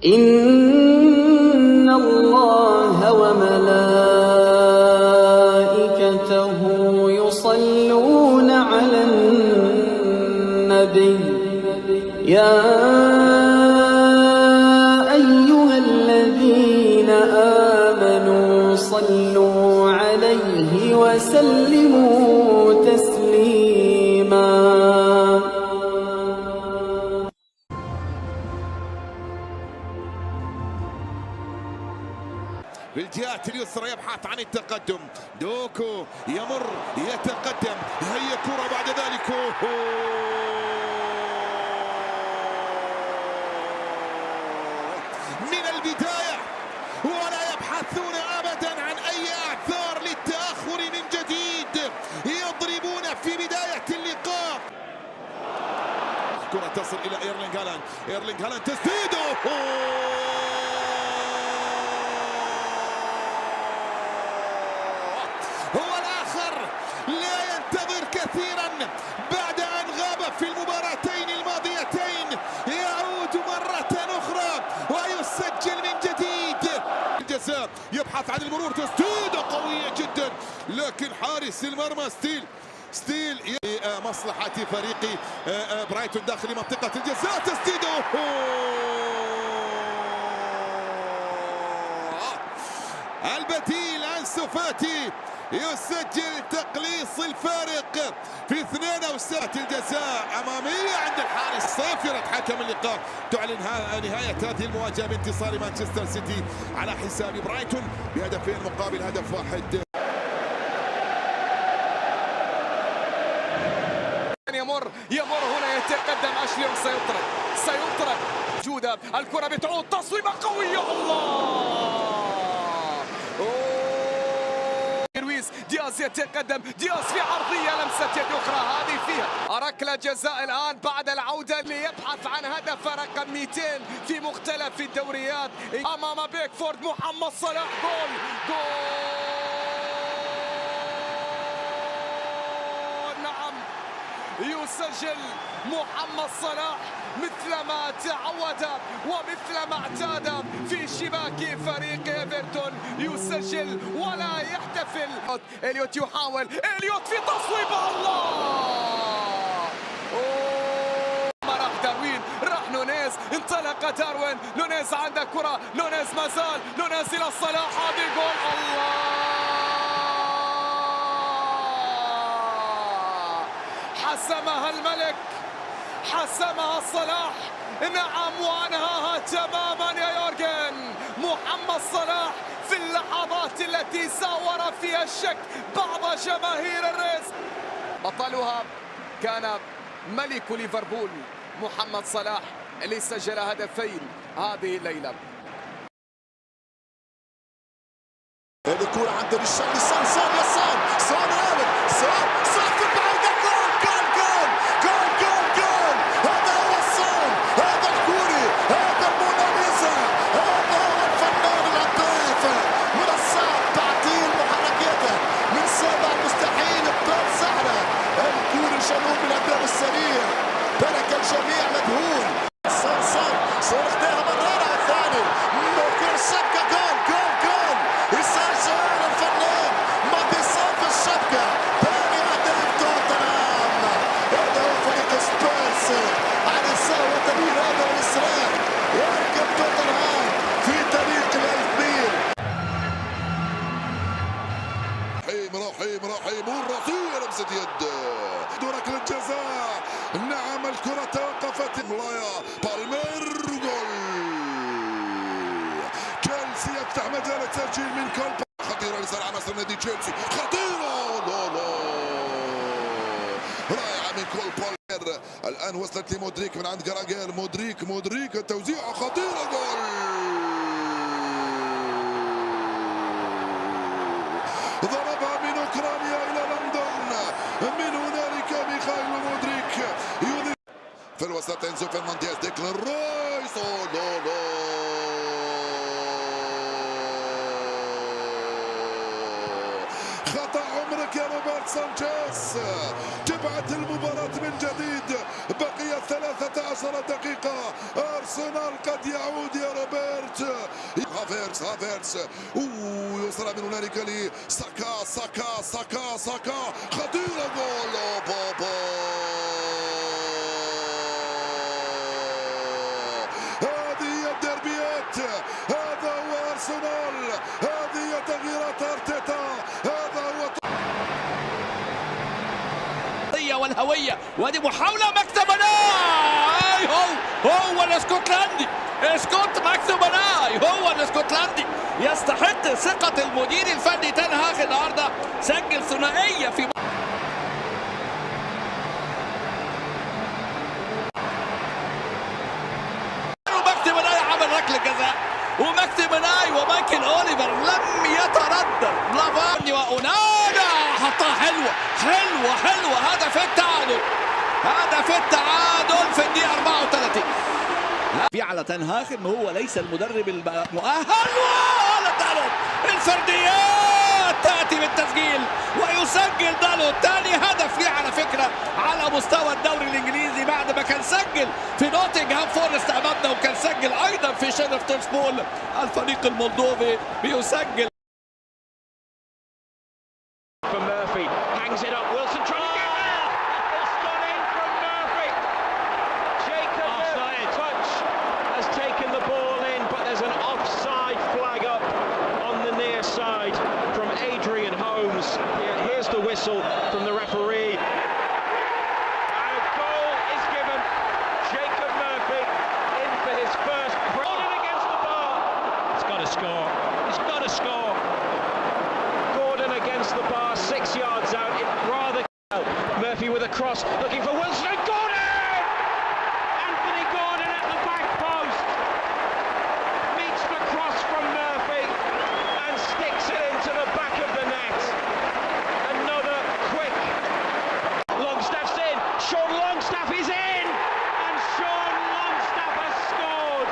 إن الله وملائكته يصلون على النبي يا أيها الذين آمنوا صلوا عليه وسلموا تسليما. بالجهات اليسرى يبحث عن التقدم، دوكو يمر يتقدم، هي كرة بعد ذلك من البداية، ولا يبحثون أبدا عن أي أعذار للتأخر من جديد، يضربون في بداية اللقاء. كرة تصل إلى إيرلينغ هالاند، إيرلينغ هالاند تسديده هو الآخر، لا ينتظر كثيرا بعد أن غاب في المباراتين الماضيتين، يعود مرة أخرى ويسجل من جديد. الجزاء يبحث عن المرور، تسديدة قوية جدا، لكن حارس المرمى ستيل مصلحة فريق برايتون داخل منطقة الجزاء، تسديده البديل أنسو فاتي يسجل تقليص الفارق في 72. الجزاء أمامية عند الحارس، صافرة حكم اللقاء تعلن نهاية هذه المواجهة بانتصار مانشستر سيتي على حساب برايتون بهدفين مقابل هدف واحد. يمر هنا، يتقدم أشليون، سيطرد جودة، الكرة بتعود، تصويبة قوية، الله دياز يتقدم، دياز في عرضية، لمسة يد أخرى، هذه فيها ركلة جزاء الآن بعد العودة، ليبحث عن هدف رقم 200 في مختلف الدوريات أمام بيكفورد. محمد صلاح، جول نعم، يسجل محمد صلاح مثلما تعود ومثل ما اعتاد في شباك فريق ايفرتون، يسجل ولا يحتفل. إليوت يحاول، إليوت في تصويبه، الله راح داروين، راح نونيز، انطلق داروين، نونيز عنده كرة، نونيز ما زال، نونيز إلى صلاح، هذه جول، الله حسمها الملك، حسمها صلاح، نعم، وانهاها تماما يا يورجن. محمد صلاح في اللحظات التي ساور فيها الشك بعض جماهير الريس. بطلها كان ملك ليفربول محمد صلاح اللي سجل هدفين هذه الليلة. الكرة عند الشاب صار في البعيدة، جول، هذا هو الصون، هذا الكوري، هذا الموناليزا، هذا هو الفنان الهداف. من الصعب تعطيل محركاته، من صعب المستحيل ابطال سهلة. الكوري شنوب بالأداء السريع، ترك الجميع مذهول. صار اخذها مرارة الثاني، ممكن شبكة، جول، يسجل الفنان ماديسون في الشبكة، ثاني هدف توتنهام. هذا هو فريق سبيرس على سهوة الإرادة والإصرار، يركب توتنهام في طريق ال1000 ميل. رحيم والرصية، لمسة يد، ركلة الجزاء، نعم، الكرة توقفت، ملايا بالمير، جول. تشيلسي يفتح مجال التسجيل من كولبا، خطيرة لصالح عناصر نادي تشيلسي، خطيرة، رائعة من كول بالمير. الآن وصلت لمودريك من عند جراجيل، مودريك التوزيع خطيرة، جول. ضربها من أوكرانيا إلى لندن، من هنالك ميخائيل مودريك يضيف في الوسط، إنزو فرنانديز، ديكلان رايس، خطأ عمرك يا روبرت سانشيز. تبعت المباراة من جديد، بقيت 13 دقيقة، أرسنال قد يعود يا روبرت. هافيرتس يوصل من هنالك لساكا ساكا خطيرة، جول بابا. هذه هي الدربيات، هذا هو أرسنال، هذه هي تغييرات أرتيتا، هذا هو والهوية. وادي محاولة ماكتوماناي، هو الاسكتلندي سكوت ماكتوماناي، هو الاسكتلندي يستحق ثقة المدير الفني تن هاغ. النهارده سجل ثنائية في ماكتوماناي، عمل ركلة جزاء، وماكتوماناي ومايكل أوليفر لم يتردد. لافاني وأونانا حطها حلوة. هدف التعادل في الدقيقة 34. في على تن هاغ ان هو ليس المدرب المؤهل، ولا دالوت الفرديات تأتي بالتسجيل ويسجل دالوت ثاني هدف ليه على فكرة على مستوى الدوري الإنجليزي، بعد ما كان سجل في نوتنغهام فورست أمامنا، وكان سجل أيضا في شيرف تيرسبول. الفريق المولدوفي بيسجل. Murphy hangs it up. Wilson trying to get there. It's gone in from Murphy. Jacob Murphy touch has taken the ball in, but there's an offside flag up on the near side from Adrian Holmes. Here's the whistle from the referee. And a goal is given. Jacob Murphy in for his first. Gordon against the bar. He's got to score. He's got to score. Against the bar, 6 yards out, it rather. Murphy with a cross, looking for Wilson, and Gordon! Anthony Gordon at the back post meets the cross from Murphy and sticks it into the back of the net. Another quick. Longstaff's in. Sean Longstaff is in, and Sean Longstaff has scored.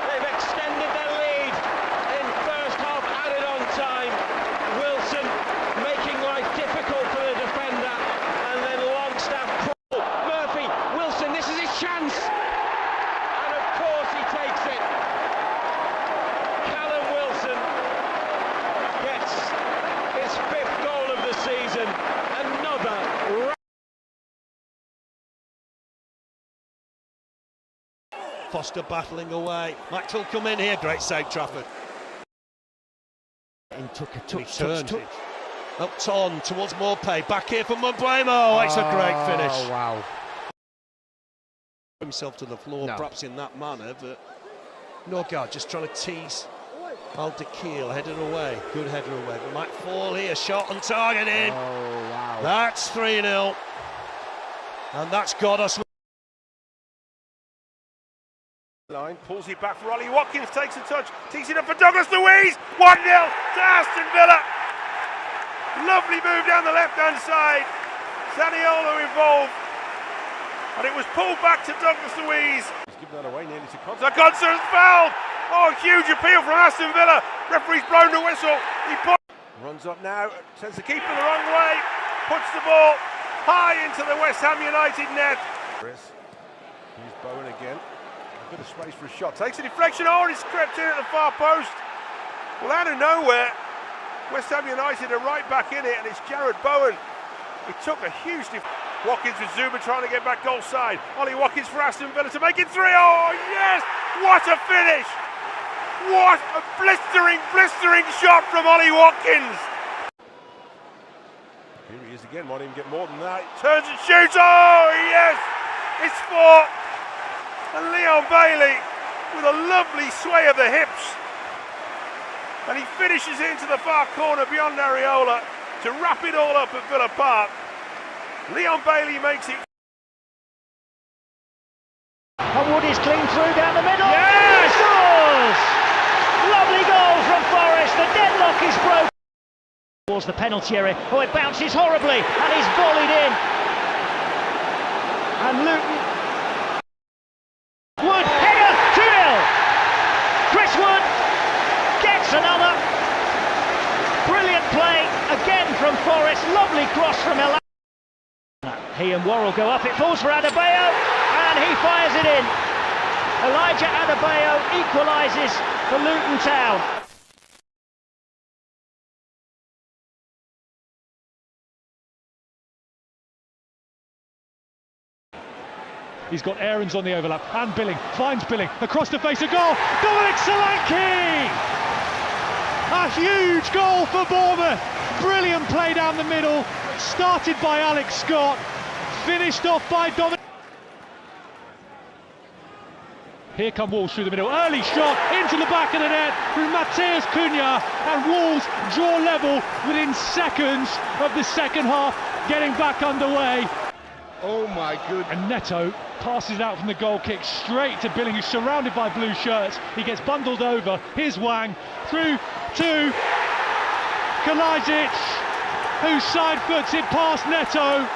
They've extended their lead in first half added on time. Wilson making life difficult for the defender, and then Longstaff. Murphy, Wilson, this is his chance, and of course he takes it. Callum Wilson gets his 5th goal of the season. Another. Foster battling away. Maxwell come in here. Great save, Trafford. Took a touch. Out on towards Morpay. Back here for Mbeumo. It's a great finish. Oh, wow. Himself to the floor, perhaps in that manner, but Norgard just trying to tease Al-Dakhil, headed away. Good header away. It might fall here. Shot on target in. Oh, wow. That's 3-0. And that's got us. Line pulls it back for Ollie Watkins, takes a touch, tees it up for Douglas Luiz. 1-0 to Aston Villa. Lovely move down the left-hand side. Zaniolo involved, and it was pulled back to Douglas Luiz. He's given that away nearly to Konsa. Konsa has fouled. Oh, huge appeal from Aston Villa. Referee's blown the whistle. He runs up now, sends the keeper the wrong way, puts the ball high into the West Ham United net. Here's Bowen again. A bit of space for a shot. Takes a deflection. Oh, it's crept in at the far post. Well, out of nowhere, West Ham United are right back in it, and it's Jarrod Bowen. He took a huge Watkins with Zuma trying to get back goal side. Ollie Watkins for Aston Villa to make it 3. Oh, yes! What a finish! What a blistering shot from Ollie Watkins! Here he is again, might even get more than that. Turns and shoots. Oh, yes! It's 4. And Leon Bailey with a lovely sway of the hips, and he finishes into the far corner beyond Areola to wrap it all up at Villa Park. Leon Bailey makes it. And Wood is clean through down the middle. Yes! Scores! Lovely goal from Forest. The deadlock is broken. Towards the penalty area. Oh, it bounces horribly and is volleyed in. And Luton. Wood, header, 2-0. Chris Wood gets another. Forest. Lovely cross from Elijah. He and Worrell go up. It falls for Adebayo, and he fires it in. Elijah Adebayo equalises for Luton Town. He's got Aarons on the overlap, and Billing finds Billing across the face of goal. Dominic Solanke! A huge goal for Bournemouth. Brilliant play down the middle, started by Alex Scott, finished off by Dominic. Here come Wolves through the middle, early shot into the back of the net from Matheus Cunha, and Wolves draw level within seconds of the second half, getting back underway. Oh my goodness. And Neto passes it out from the goal kick straight to Billing, who's surrounded by blue shirts. He gets bundled over. Here's Wang through to Kalajdzic, who side foots it past Neto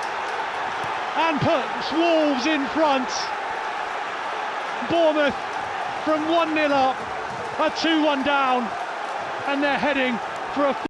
and puts Wolves in front. Bournemouth from 1-0 up, a 2-1 down, and they're heading for a